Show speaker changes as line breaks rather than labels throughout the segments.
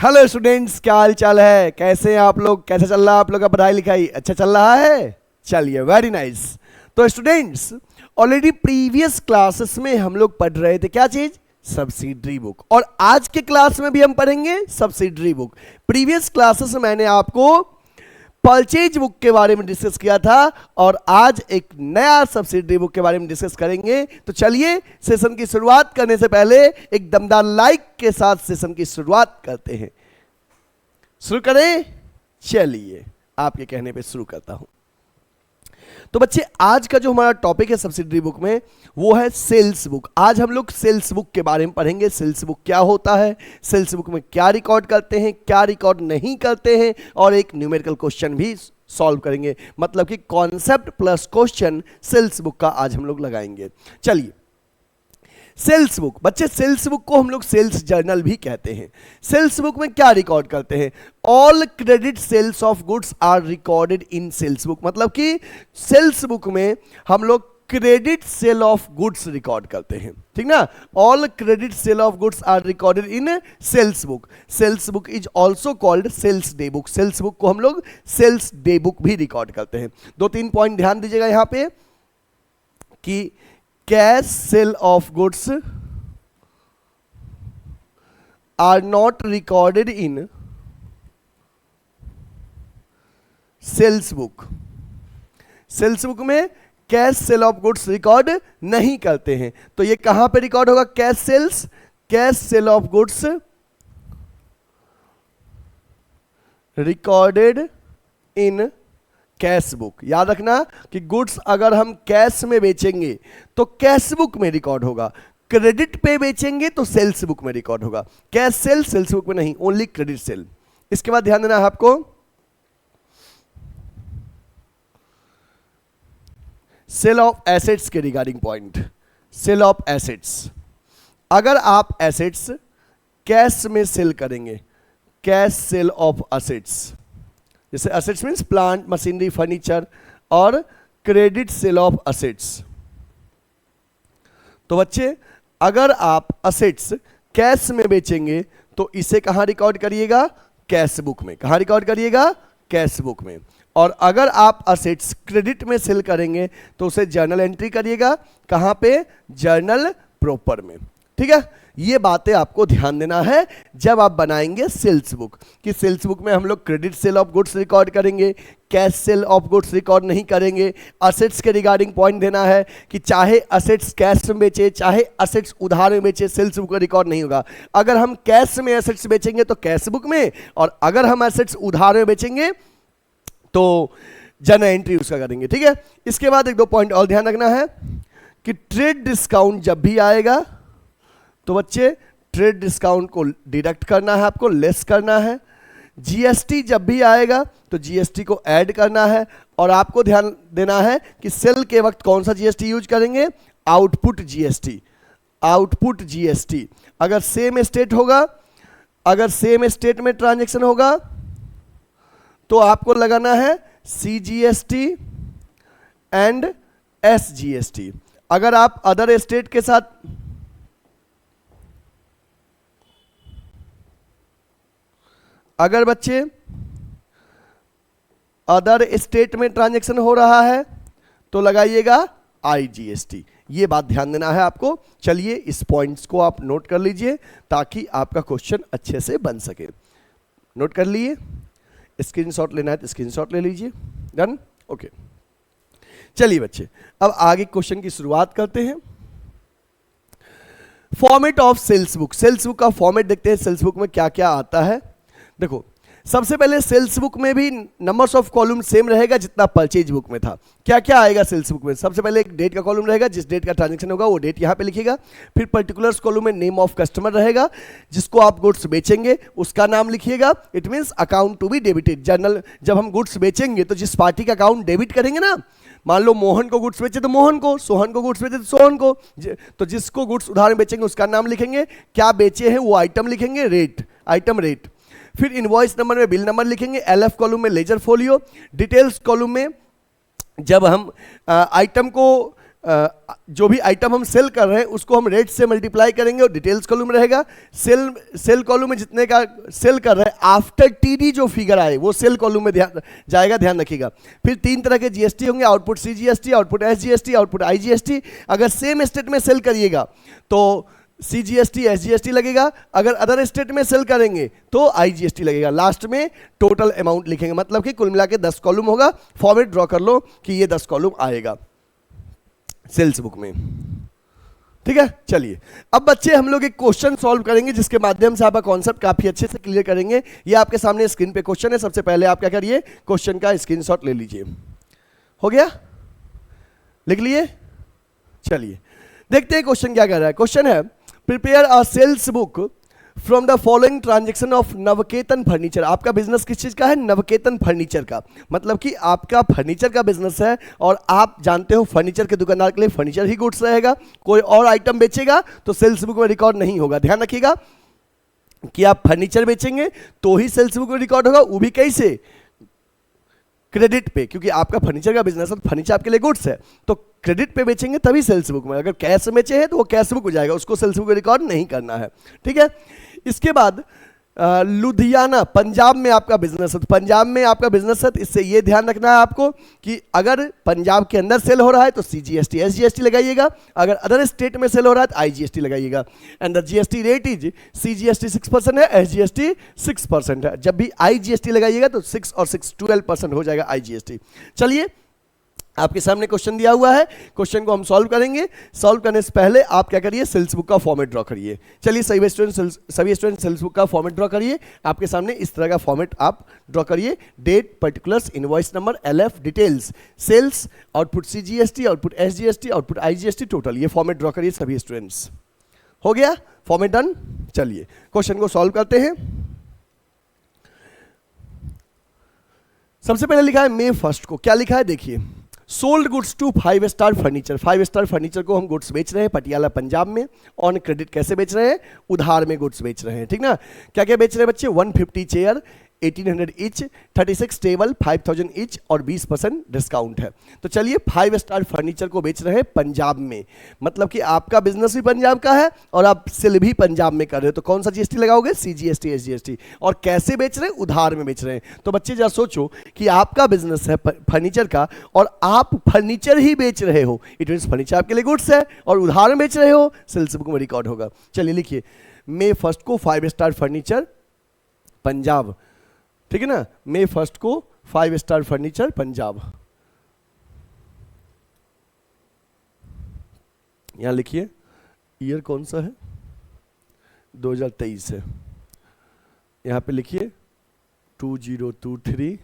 Hello students, क्या हाल चाल है? कैसे हैं आप लोग? कैसे चल रहा है आप लोग का पढ़ाई लिखाई? अच्छा चल रहा है? चलिए, वेरी नाइस। तो स्टूडेंट्स, ऑलरेडी प्रीवियस क्लासेस में हम लोग पढ़ रहे थे क्या चीज? Subsidiary book. और आज के क्लास में भी हम पढ़ेंगे सब्सिडरी बुक। प्रीवियस क्लासेस में मैंने आपको परचेज बुक के बारे में डिस्कस किया था और आज एक नया सब्सिडरी बुक के बारे में डिस्कस करेंगे। तो चलिए, सेशन की शुरुआत करने से पहले एक दमदार लाइक के साथ सेशन की शुरुआत करते हैं। शुरू करें? चलिए, आपके कहने पे शुरू करता हूं। तो बच्चे, आज का जो हमारा टॉपिक है सब्सिडरी बुक में, वो है सेल्स बुक। आज हम लोग सेल्स बुक के बारे में पढ़ेंगे। सेल्स बुक क्या होता है, सेल्स बुक में क्या रिकॉर्ड करते हैं, क्या रिकॉर्ड नहीं करते हैं, और एक न्यूमेरिकल क्वेश्चन भी सॉल्व करेंगे। मतलब कि concept plus question sales book का आज हम लोग लगाएंगे। चलिए, सेल्स बुक बच्चे, सेल्स बुक को हम लोग सेल्स जर्नल भी कहते हैं। सेल्स बुक में क्या रिकॉर्ड करते हैं? All credit sales of goods are recorded in sales book. मतलब कि सेल्स बुक में हम लोग credit sale of goods record करते हैं, ठीक ना? All credit sale of goods are recorded in sales book. Sales book is also called sales day book. Sales book को हम लोग सेल्स डे बुक भी रिकॉर्ड करते हैं। 2-3 पॉइंट ध्यान दीजिएगा यहां पे कि cash sale of goods are not recorded in sales book. Sales book में cash sale of goods record नहीं करते हैं। तो ये कहां पे रिकॉर्ड होगा? Cash sales, cash sale of goods recorded in cash book. याद रखना कि गुड्स अगर हम कैश में बेचेंगे तो कैश बुक में रिकॉर्ड होगा, क्रेडिट पे बेचेंगे तो सेल्स बुक में रिकॉर्ड होगा। कैश सेल सेल्स बुक में नहीं, ओनली क्रेडिट सेल। इसके बाद ध्यान देना है आपको, सेल ऑफ एसेट्स के regarding point. Sale of assets, अगर आप एसेट्स कैश में सेल करेंगे, कैश सेल ऑफ एसेट्स, जैसे assets means plant, machinery, furniture, और क्रेडिट सेल ऑफ एसेट्स। तो बच्चे, अगर आप एसेट्स कैश में बेचेंगे तो इसे कहां रिकॉर्ड करिएगा? कैश बुक में। कहां रिकॉर्ड करिएगा? कैश बुक में। और अगर आप एसेट्स क्रेडिट में सेल करेंगे तो उसे जर्नल एंट्री करिएगा। कहां पे? जर्नल प्रॉपर में। ठीक है, ये बातें आपको ध्यान देना है जब आप बनाएंगे सेल्स बुक, कि सेल्स बुक में हम लोग credit sale of goods record करेंगे, cash sale of goods record नहीं करेंगे। एसेट्स के रिगार्डिंग पॉइंट देना है कि चाहे एसेट्स कैश में बेचे, चाहे एसेट्स उधार में बेचे, सेल्स बुक में रिकॉर्ड नहीं होगा। अगर हम कैश में एसेट्स बेचेंगे तो कैश बुक में, और अगर हम एसेट्स उधार में बेचेंगे तो जर्नल एंट्री उसका करेंगे। ठीक है, इसके बाद 1-2 पॉइंट और ध्यान रखना है कि ट्रेड डिस्काउंट जब भी आएगा तो बच्चे ट्रेड डिस्काउंट को डिडक्ट करना है, आपको लेस करना है। जीएसटी जब भी आएगा तो जीएसटी को ऐड करना है। और आपको ध्यान देना है कि सेल के वक्त कौन सा जीएसटी यूज करेंगे? Output GST. आउटपुट जीएसटी अगर सेम स्टेट होगा, अगर सेम स्टेट में ट्रांजैक्शन होगा तो आपको लगाना है सीजीएसटी एंड एसजीएसटी। अगर आप अदर स्टेट के साथ, अगर बच्चे अदर स्टेट में ट्रांजैक्शन हो रहा है तो लगाइएगा आईजीएसटी। ये बात ध्यान देना है आपको। चलिए, इस पॉइंट्स को आप नोट कर लीजिए ताकि आपका क्वेश्चन अच्छे से बन सके। नोट कर लिए? स्क्रीनशॉट लेना है तो स्क्रीनशॉट ले लीजिए। डन? ओके। चलिए बच्चे, अब आगे क्वेश्चन की शुरुआत करते हैं। Format of sales book. Sales book का फॉर्मेट देखते हैं, सेल्स बुक में क्या क्या आता है। देखो, सबसे पहले सेल्स बुक में भी नंबर्स ऑफ कॉलम सेम रहेगा जितना परचेज बुक में था। क्या क्या आएगा सेल्स बुक में? सबसे पहले एक डेट का कॉलम रहेगा, जिस डेट का ट्रांजैक्शन होगा वो डेट यहां पे लिखिएगा। फिर पर्टिकुलर्स कॉलम में नेम ऑफ कस्टमर रहेगा, जिसको आप गुड्स बेचेंगे उसका नाम लिखिएगा। It means account to be debited. Journal, जब हम गुड्स बेचेंगे तो जिस पार्टी का अकाउंट डेबिट करेंगे ना, मान लो मोहन को गुड्स बेचे तो मोहन को, सोहन को गुड्स बेचे तो सोहन को, तो जिसको गुड्स उधार में बेचेंगे उसका नाम लिखेंगे, क्या बेचे हैं वो आइटम लिखेंगे, रेट, आइटम रेट। फिर इनवॉइस नंबर में बिल नंबर लिखेंगे, एलएफ कॉलम में लेजर फोलियो, डिटेल्स कॉलम में जब हम आइटम को जो भी आइटम हम सेल कर रहे हैं उसको हम रेट से मल्टीप्लाई करेंगे और डिटेल्स कॉलम रहेगा। सेल कॉलम में जितने का सेल कर रहे हैं आफ्टर टीडी जो फिगर आए वो सेल कॉलम में ध्यान जाएगा, ध्यान रखिएगा। फिर 3 तरह के जीएसटी होंगे, output CGST, output SGST, output IGST. अगर सेम स्टेट में सेल करिएगा तो सीजीएसटी एसजीएसटी लगेगा, अगर अदर स्टेट में सेल करेंगे तो आईजीएसटी लगेगा। लास्ट में टोटल अमाउंट लिखेंगे, मतलब कि कुल मिला के 10 कॉलम होगा। फॉर्मेट ड्रॉ कर लो कि ये 10 कॉलम आएगा सेल्स बुक में, ठीक है। चलिए अब बच्चे हम लोग एक क्वेश्चन सॉल्व करेंगे जिसके माध्यम से आपका कॉन्सेप्ट काफी अच्छे से क्लियर करेंगे। ये आपके सामने स्क्रीन पे क्वेश्चन है। सबसे पहले आप क्या करिए, क्वेश्चन का स्क्रीनशॉट ले लीजिए। हो गया, लिख लिए। चलिए देखते हैं क्वेश्चन क्या कर रहा है। क्वेश्चन है prepare a sales book from the following transaction of Navketan furniture. आपका बिजनेस किस चीज का है? नवकेतन फर्नीचर का। मतलब कि आपका फर्नीचर का बिजनेस है और आप जानते हो फर्नीचर के दुकानदार के लिए फर्नीचर ही गुड्स रहेगा, कोई और आइटम बेचेगा तो सेल्स बुक में रिकॉर्ड नहीं होगा। ध्यान रखिएगा कि आप फर्नीचर बेचेंगे तो ही सेल्स बुक में रिकॉर्ड होगा, वो भी कैसे? क्रेडिट पे, क्योंकि आपका फर्नीचर का बिजनेस है, फर्नीचर आपके लिए गुड्स है, तो क्रेडिट पे बेचेंगे तभी सेल्स बुक में। अगर कैश बेचे हैं तो वो कैश बुक हो जाएगा, उसको सेल्स बुक में रिकॉर्ड नहीं करना है, ठीक है। इसके बाद लुधियाना पंजाब में आपका बिजनेस है, तो पंजाब में आपका बिजनेस है तो इससे ये ध्यान रखना है आपको कि अगर पंजाब के अंदर सेल हो रहा है तो सीजीएसटी एसजीएसटी लगाइएगा, अगर अदर स्टेट में सेल हो रहा है तो आईजीएसटी लगाइएगा। And the GST rate is CGST 6% है, एसजीएसटी 6% है। जब भी आईजीएसटी लगाइएगा तो 6 और 6 12% हो जाएगा आईजीएसटी। चलिए आपके सामने क्वेश्चन दिया हुआ है, क्वेश्चन को हम सॉल्व करेंगे। सॉल्व करने से पहले आप क्या करिए, सेल्स बुक का फॉर्मेट ड्रॉ करिए। चलिए सभी स्टूडेंट सेल्स बुक का फॉर्मेट ड्रॉ करिए। आपके सामने इस तरह का फॉर्मेट आप ड्रॉ करिए। Date, particulars, invoice number, LF, details, sales, output CGST, output SGST, output IGST, total. ये फॉर्मेट ड्रॉ करिए सभी स्टूडेंट्स। हो गया फॉर्मेट डन। चलिए क्वेश्चन को सॉल्व करते हैं। सबसे पहले लिखा है मे 1 को, क्या लिखा है देखिए, sold goods to 5 star furniture. 5 star furniture को हम गुड्स बेच रहे हैं पटियाला पंजाब में। ऑन क्रेडिट कैसे बेच रहे हैं? उधार में गुड्स बेच रहे हैं, ठीक ना। क्या क्या बेच रहे हैं बच्चे? 150 चेयर 1800 ईच, 36 टेबल 5000 ईच और 20% डिस्काउंट है। तो चलिए 5 स्टार फर्नीचर को बेच रहे हैं पंजाब में, मतलब कि आपका बिजनेस भी पंजाब का है और आप सेल भी पंजाब में कर रहे हो, तो कौन सा जीएसटी लगाओगे? CGST SGST. और कैसे बेच रहे हैं? उधार में बेच रहे हैं। तो बच्चे जरा सोचो कि आपका बिजनेस है फर्नीचर का और आप फर्नीचर ही बेच रहे हो, इट मीन फर्नीचर आपके लिए गुड्स है और उधार में बेच रहे हो, सेल्स बुक में रिकॉर्ड होगा। चलिए लिखिए मे 1 को 5 स्टार फर्नीचर पंजाब, ठीक है ना। मे 1 को 5 स्टार फर्नीचर पंजाब। यहां लिखिए ईयर कौन सा है? 2023 है। यहां पे लिखिए 2023,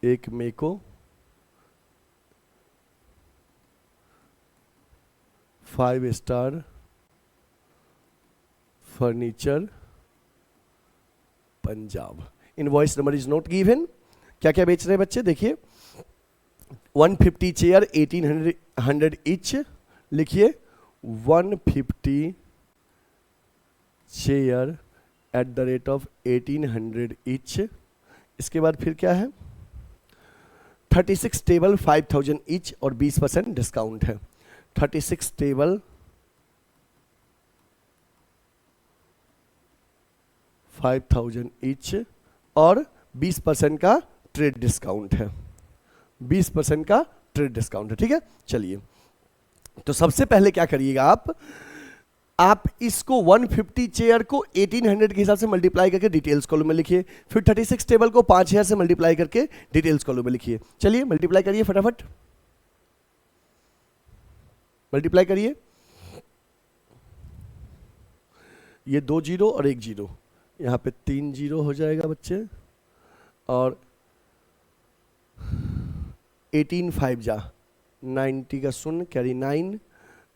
1 मई को 5 star furniture Punjab. Invoice number is not given. क्या क्या बेच रहे हैं बच्चे देखिए, 150 चेयर 1800 ईच, लिखिए 150 chair at the rate of 1800 each. इसके बाद फिर क्या है, 36 टेबल 5000 ईच और 20% डिस्काउंट है। 36 टेबल 5000 ईच और 20% का ट्रेड डिस्काउंट है, 20% का ट्रेड डिस्काउंट है, ठीक है। चलिए तो सबसे पहले क्या करिएगा आप इसको 150 चेयर को 1800 के हिसाब से मल्टीप्लाई करके डिटेल्स कॉलम में लिखिए। फिर 36 टेबल को 5000 से मल्टीप्लाई करके डिटेल्स कॉलम में लिखिए। चलिए मल्टीप्लाई करिए फटाफट, मल्टीप्लाई करिए। ये 2 जीरो और 1 जीरो, यहाँ पे 3 जीरो हो जाएगा बच्चे, और 18 5 जा 90 का शून्य कैरी 9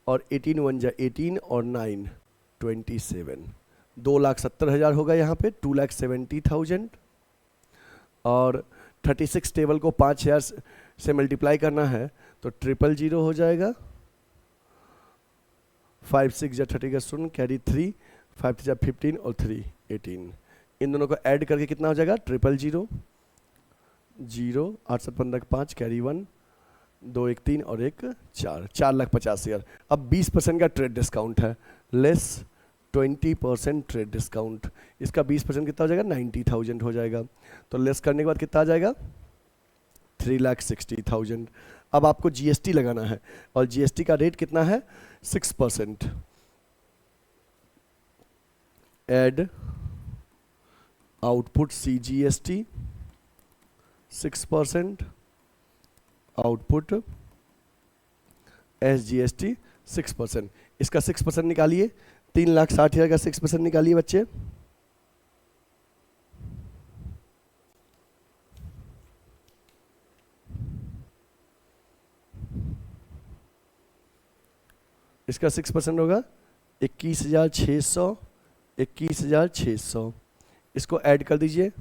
और 18 1 जा 18 और 9 27, 2,70,000 होगा यहाँ पे, 2,70,000। और 36 टेबल को 5000 से मल्टीप्लाई करना है तो 000 हो जाएगा। 5 6 जा 30 का शून्य कैरी 3, 5 जा 15 और 3 18। इन दोनों को ऐड करके कितना हो जाएगा? 000 0, 8 7 15 5 कैरी 1, दो एक तीन और एक चार, 4,50,000। अब 20% का ट्रेड डिस्काउंट है, लेस 20% ट्रेड डिस्काउंट, इसका 20% कितना हो जाएगा, 90,000 हो जाएगा। तो लेस करने के बाद कितना आ जाएगा, 3,60,000। अब आपको जीएसटी लगाना है और जीएसटी का रेट कितना है, 6%। Add output CGST 6%, output SGST 6%। इसका 6% निकालिए, 3,60,000 का 6% निकालिए बच्चे। इसका 6% होगा 21,600, 21,600। इसको ऐड कर दीजिए,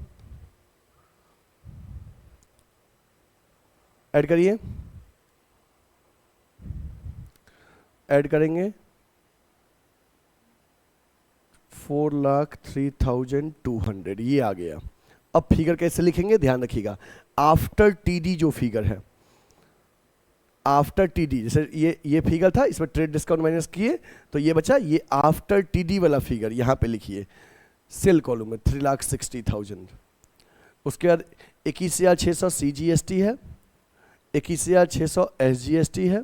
ऐड करिए, ऐड करेंगे 4,03,200, ये आ गया। अब फिगर कैसे लिखेंगे, ध्यान रखिएगा, आफ्टर टीडी जो फिगर है, आफ्टर टीडी, जैसे ये फिगर था, इसमें ट्रेड डिस्काउंट माइनस किए तो ये बचा, ये आफ्टर टीडी वाला फिगर यहां पे लिखिए सेल कॉलम में 3,60,000। उसके बाद 21,600 CGST है, 21,600 SGST है,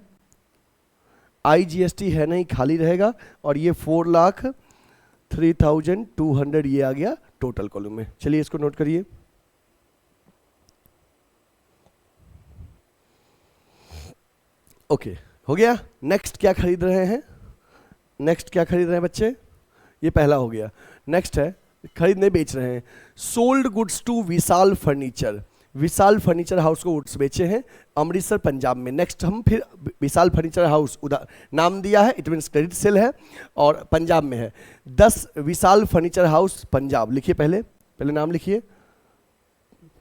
IGST है नहीं, खाली रहेगा, और ये 4,03,200 ये आ गया टोटल कॉलम में। चलिए इसको नोट करिए। ओके, हो गया। नेक्स्ट क्या खरीद रहे हैं, नेक्स्ट क्या खरीद रहे हैं बच्चे, ये पहला हो गया। नेक्स्ट है खरीदने, बेच रहे हैं। Sold goods to Vishal furniture, Vishal furniture house को गुड्स बेचे हैं अमृतसर पंजाब में। नेक्स्ट हम फिर विशाल फर्नीचर हाउस उधर नाम दिया है, इट मीन्स क्रेडिट सेल है, और पंजाब में है। 10 विशाल फर्नीचर हाउस पंजाब लिखिए, पहले पहले नाम लिखिए,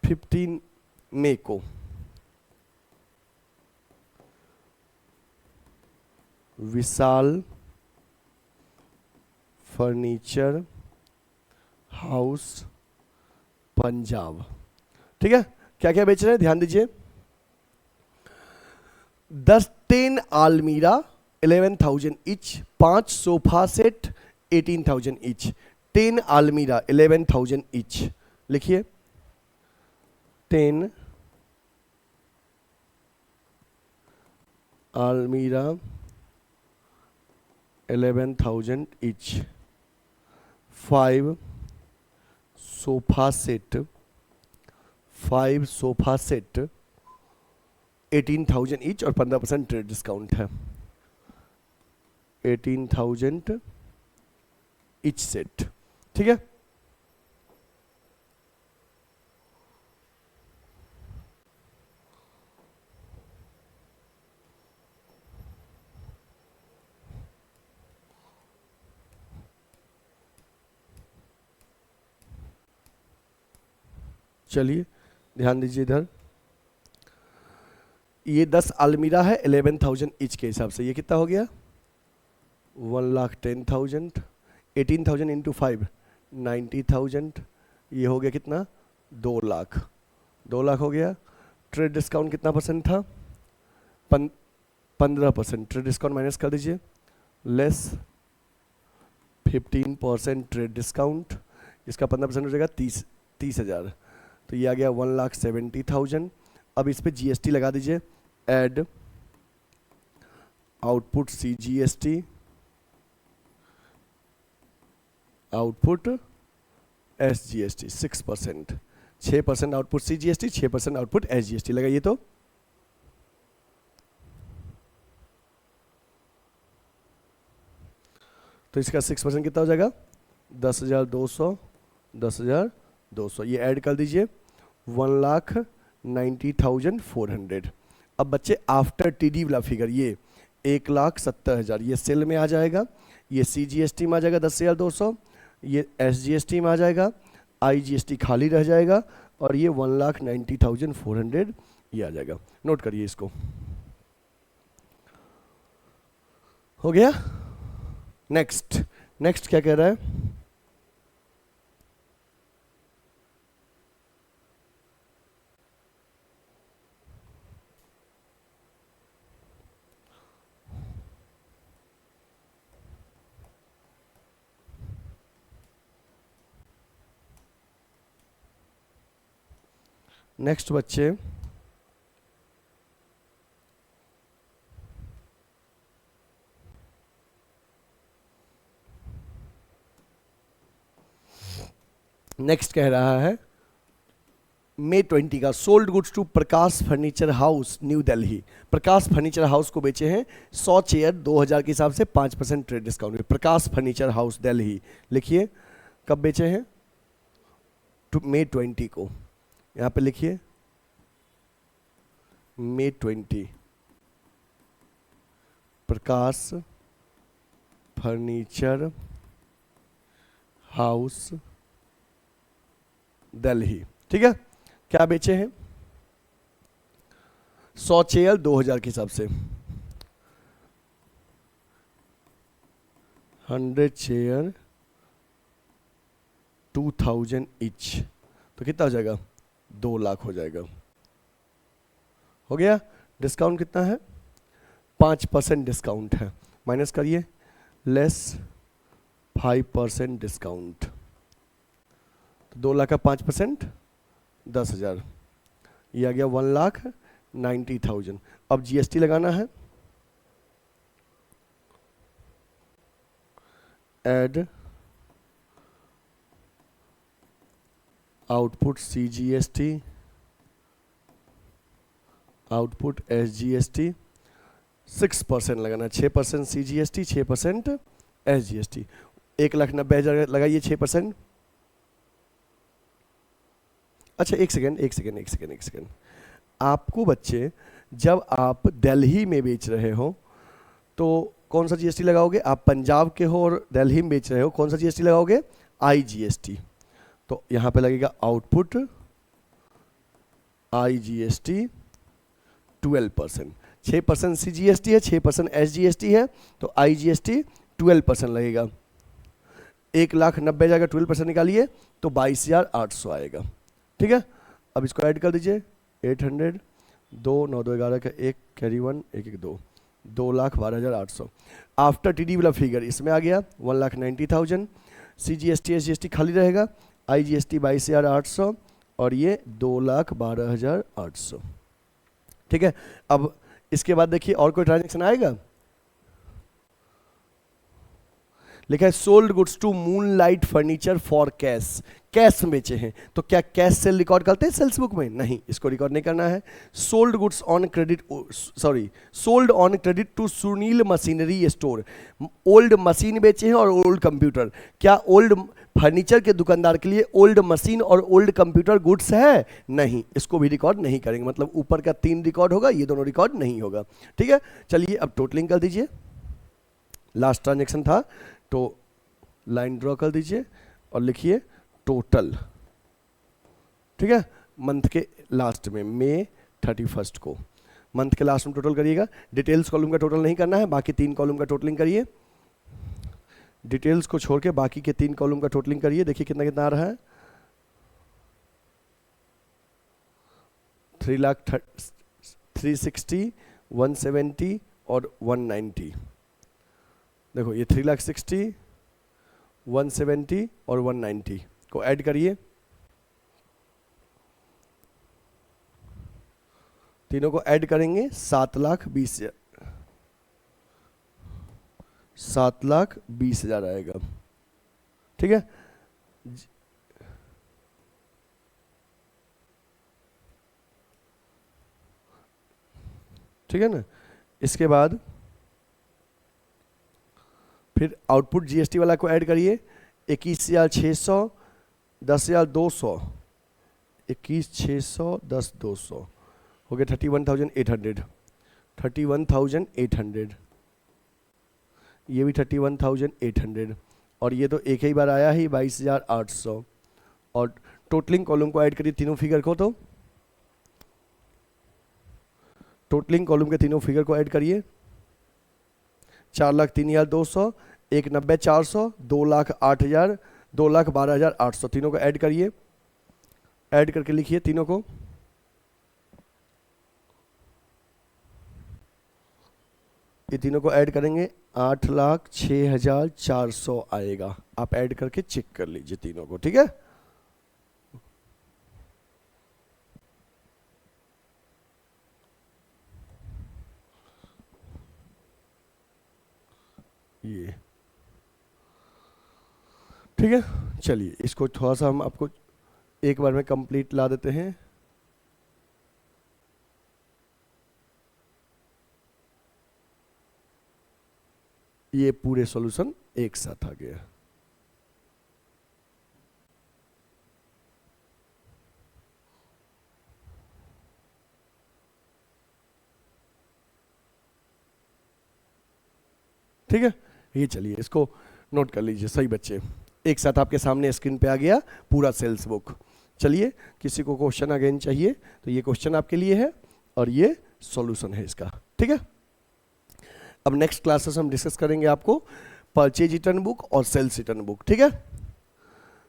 15 मई को विशाल फर्नीचर हाउस पंजाब। ठीक है, क्या क्या बेच रहे हैं ध्यान दीजिए। 10 आलमीरा 11,000 etch, 5 sofa set 18,000 etch. 10 आलमीरा 11,000 etch लिखिए, 10 आलमीरा 11,000 each। 5 sofa set, 5 sofa set 18,000 each और 15% ट्रेड डिस्काउंट है। 18,000 each सेट, ठीक है। चलिए ध्यान दीजिए इधर, ये 10 अलमीरा है 11,000 इच के हिसाब से, ये कितना हो गया 1,10,000। 18,000 इंटू 5 90,000, ये हो गया कितना 2 लाख। 2 लाख हो गया। ट्रेड डिस्काउंट कितना परसेंट था 15%। ट्रेड डिस्काउंट माइनस कर दीजिए, लेस 15% ट्रेड डिस्काउंट, इसका 15% हो जाएगा 30,000। तो ये आ गया 1,70,000। अब इस पे जीएसटी लगा दीजिए, add output CGST, output SGST 6%। 6% output CGST, 6% output SGST लगाइए। तो इसका 6% कितना हो जाएगा 10,200, 10,200। ये ऐड कर दीजिए 1,90,400। अब बच्चे आफ्टर टीडी वाला फिगर, ये 1,70,000 ये सेल में आ जाएगा, ये CGST में आ जाएगा 10,200, ये SGST में आ जाएगा, IGST खाली रह जाएगा, और ये 1,90,400 ये आ जाएगा। नोट करिए इसको, हो गया। नेक्स्ट, नेक्स्ट क्या कह रहा है, नेक्स्ट बच्चे, नेक्स्ट कह रहा है May 20 का, sold goods to Prakash furniture house new Delhi. Prakash furniture house को बेचे हैं 100 चेयर 2000 के हिसाब से 5% ट्रेड डिस्काउंट में। प्रकाश फर्नीचर हाउस दिल्ली, लिखिए कब बेचे हैं, May 20 को, यहाँ पे लिखिए May 20, प्रकाश फर्नीचर हाउस दिल्ली। ठीक है, क्या बेचे हैं, 100 चेयर 2000 के हिसाब से, 100 चेयर 2000 ईच, तो कितना हो जाएगा, 2 लाख हो जाएगा। हो गया। डिस्काउंट कितना है, 5% डिस्काउंट है, माइनस करिए, लेस 5% डिस्काउंट, तो 2 लाख का 5% 10,000, ये आ गया 1,90,000। अब जीएसटी लगाना है, add output CGST, output SGST, 6% लगाना, 6% CGST, 6% SGST। 1,90,000 लगाइए 6%। अच्छा एक सेकेंड, आपको बच्चे जब आप दिल्ली में बेच रहे हो तो कौन सा जीएसटी लगाओगे, आप पंजाब के हो और दिल्ली में बेच रहे हो, कौन सा जीएसटी लगाओगे, IGST। तो यहाँ पे लगेगा आउटपुट IGST 12%, 6% CGST है, 6% SGST है, तो IGST 12% लगेगा। 1,90,000 का 12% निकालिए तो 22,800 आएगा। ठीक है, अब इसको ऐड कर दीजिए, 800, 2 9 2 11 का 1 कैरी 1 1 1 2, 2,12,800 आफ्टर TD वाला फिगर इसमें आ गया 1,90,000। CGST SGST खाली रहेगा, IGST 22,800 और ये 2,12,800। ठीक है, अब इसके बाद देखिए और कोई ट्रांजेक्शन आएगा, लिखा है sold goods to moonlight furniture for cash, cash में बेचे हैं, तो क्या कैश सेल रिकॉर्ड करते हैं सेल्स बुक में, नहीं, इसको रिकॉर्ड नहीं करना है। Sold goods on credit, sold on credit to Sunil machinery store, old machine बेचे हैं और ओल्ड कंप्यूटर, क्या ओल्ड फर्नीचर के दुकानदार के लिए ओल्ड मशीन और ओल्ड कंप्यूटर गुड्स है, नहीं, इसको भी रिकॉर्ड नहीं करेंगे, मतलब ऊपर का 3 रिकॉर्ड होगा, ये दोनों रिकॉर्ड नहीं होगा। ठीक है, चलिए अब टोटलिंग कर दीजिए, लास्ट ट्रांजेक्शन था, तो लाइन ड्रॉ कर दीजिए और लिखिए टोटल। ठीक है, मंथ के लास्ट में, May 31 को, मंथ के लास्ट में टोटल करिएगा। डिटेल्स कॉलम का टोटल नहीं करना है, बाकी 3 कॉलम का टोटलिंग करिए, डिटेल्स को छोड़ के बाकी के 3 कॉलम का टोटलिंग करिए, देखिए कितना कितना आ रहा है, 3,60,000, 170 और 190। देखो ये 3,60,000, 170 और 190 को ऐड करिए, तीनों को ऐड करेंगे 7,20,000, 7,20,000 आएगा। ठीक है, ठीक है ना, इसके बाद फिर आउटपुट जीएसटी वाला को ऐड करिए, 21,600, 10,200, 21,600, 10,200 हो गया 31,800, 31,800, ये भी 31,800 और ये तो एक ही बार आया ही 22,800। और टोटलिंग कॉलम को ऐड करिए तीनों फिगर को, तो टोटलिंग कॉलम के तीनों फिगर को ऐड करिए, 4,03,200, 1,90,400, 2,08,000, 2,12,800, तीनों को ऐड करिए, ऐड करके लिखिए तीनों को, ये तीनों को ऐड करेंगे 8,06,400 आएगा। आप ऐड करके चेक कर लीजिए तीनों को। ठीक है, ये ठीक है। चलिए इसको थोड़ा सा हम आपको एक बार में कंप्लीट ला देते हैं। ये पूरे सॉल्यूशन एक साथ आ गया। ठीक है, ये चलिए इसको नोट कर लीजिए सही बच्चे। एक साथ आपके सामने स्क्रीन पे आ गया पूरा सेल्स बुक। चलिए किसी को क्वेश्चन अगेन चाहिए तो ये क्वेश्चन आपके लिए है और ये सॉल्यूशन है इसका। ठीक है, अब नेक्स्ट क्लासेस हम डिस्कस करेंगे आपको परचेज रिटर्न बुक और सेल्स रिटर्न बुक। ठीक है,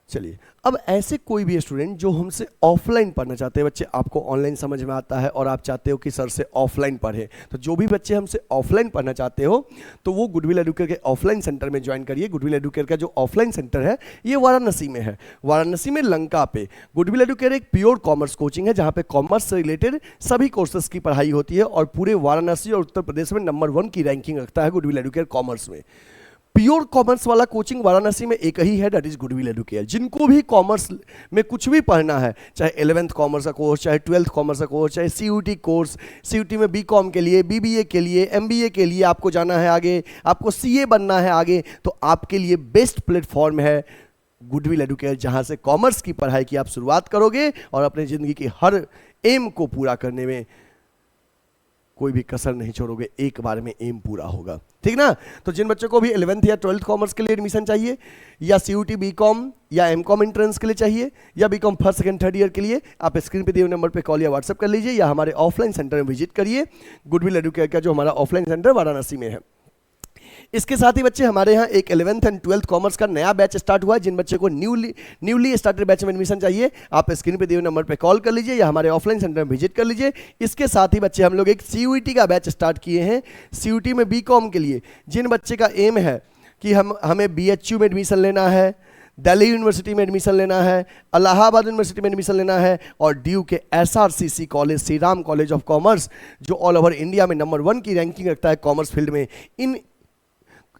चलिए अब ऐसे कोई भी स्टूडेंट जो हमसे ऑफलाइन पढ़ना चाहते हैं, बच्चे आपको ऑनलाइन समझ में आता है और आप चाहते हो कि सर से ऑफलाइन पढ़े, तो जो भी बच्चे हमसे ऑफलाइन पढ़ना चाहते हो तो वो गुडविल एडुकेयर के ऑफलाइन सेंटर में ज्वाइन करिए। गुडविल एडुकेयर का जो ऑफलाइन सेंटर है ये वाराणसी में है। वाराणसी में लंका पे गुडविल एडुकेयर एक प्योर कॉमर्स कोचिंग है जहाँ पे कॉमर्स से रिलेटेड सभी कोर्सेज की पढ़ाई होती है और पूरे वाराणसी और उत्तर प्रदेश में नंबर 1 की रैंकिंग रखता है गुडविल एडुकेयर कॉमर्स में। प्योर कॉमर्स वाला कोचिंग वाराणसी में एक ही है, दैट इज गुडविल एडुकेयर। जिनको भी कॉमर्स में कुछ भी पढ़ना है, चाहे 11th कॉमर्स का कोर्स, चाहे 12th कॉमर्स का कोर्स, चाहे सीयूटी कोर्स, सीयूटी में बीकॉम के लिए, बीबीए के लिए, एमबीए के लिए आपको जाना है आगे, आपको सीए बनना है आगे, तो आपके लिए बेस्ट प्लेटफॉर्म है गुडविल एडुकेयर, जहां से कॉमर्स की पढ़ाई की आप शुरुआत करोगे और अपनी जिंदगी की हर एम को पूरा करने में कोई भी कसर नहीं छोड़ोगे, एक बार में एम पूरा होगा। ठीक ना? तो जिन बच्चों को भी 11th या 12th कॉमर्स के लिए एडमिशन चाहिए, या सीयूटी बीकॉम या एमकॉम एंट्रेंस के लिए चाहिए, या BCom first second third year के लिए, आप स्क्रीन पे दिए हुए नंबर पे कॉल या व्हाट्सएप कर लीजिए या हमारे ऑफलाइन सेंटर में विजिट करिए। गुडविल एडुकेयर का जो हमारा ऑफलाइन सेंटर वाराणसी में है। इसके साथ ही बच्चे हमारे यहाँ एक 11th एंड 12th कॉमर्स का नया बैच स्टार्ट हुआ है। जिन बच्चे को न्यूली स्टार्टेड बैच में एडमिशन चाहिए, आप स्क्रीन पे दिए हुए नंबर पे कॉल कर लीजिए या हमारे ऑफलाइन सेंटर में विजिट कर लीजिए। इसके साथ ही बच्चे हम लोग एक सीयूटी का बैच स्टार्ट किए हैं। सीयूटी में बीकॉम के लिए जिन बच्चे का एम है कि हमें बीएचयू में एडमिशन लेना है, दिल्ली यूनिवर्सिटी में एडमिशन लेना है, इलाहाबाद यूनिवर्सिटी में एडमिशन लेना है और ड्यू के SRCC college, Shri Ram college of commerce, जो ऑल ओवर इंडिया में नंबर 1 की रैंकिंग रखता है कॉमर्स फील्ड में, इन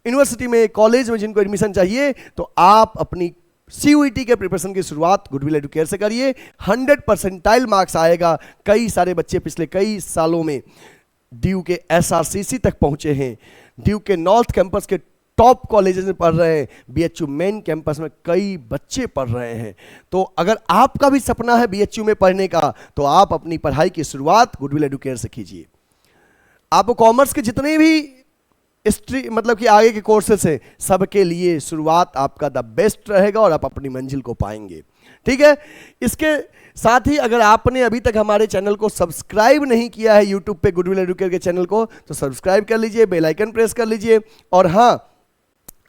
यूनिवर्सिटी में, कॉलेज में जिनको एडमिशन चाहिए, तो आप अपनी सीयूईटी के प्रिपरेशन की शुरुआत गुडविल एडुकेयर से करिए। 100% मार्क्स आएगा। कई सारे बच्चे पिछले कई सालों में ड्यू के एसआरसीसी तक पहुंचे हैं, ड्यू के नॉर्थ कैंपस के टॉप कॉलेजेस में पढ़ रहे हैं, बीएचयू मेन कैंपस में कई बच्चे पढ़ रहे हैं। तो अगर आपका भी सपना है बीएचयू में पढ़ने का, तो आप अपनी पढ़ाई की शुरुआत गुडविल एडुकेयर से कीजिए। आप कॉमर्स के जितने भी मतलब कि आगे के कोर्सेस है, सबके लिए शुरुआत आपका द बेस्ट रहेगा और आप अपनी मंजिल को पाएंगे। ठीक है, इसके साथ ही अगर आपने अभी तक हमारे चैनल को सब्सक्राइब नहीं किया है यूट्यूब पे गुडविल एडुकेयर के चैनल को, तो सब्सक्राइब कर लीजिए, बेल आइकन प्रेस कर लीजिए। और हाँ,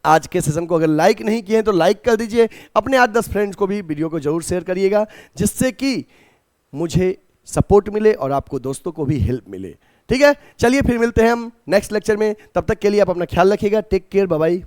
आज के सेशन को अगर लाइक नहीं किए हैं तो लाइक कर दीजिए। अपने 8-10 फ्रेंड्स को भी वीडियो को जरूर शेयर करिएगा, जिससे कि मुझे सपोर्ट मिले और आपको दोस्तों को भी हेल्प मिले। ठीक है, चलिए फिर मिलते हैं हम नेक्स्ट लेक्चर में। तब तक के लिए आप अपना ख्याल रखिएगा। Take care, bye bye.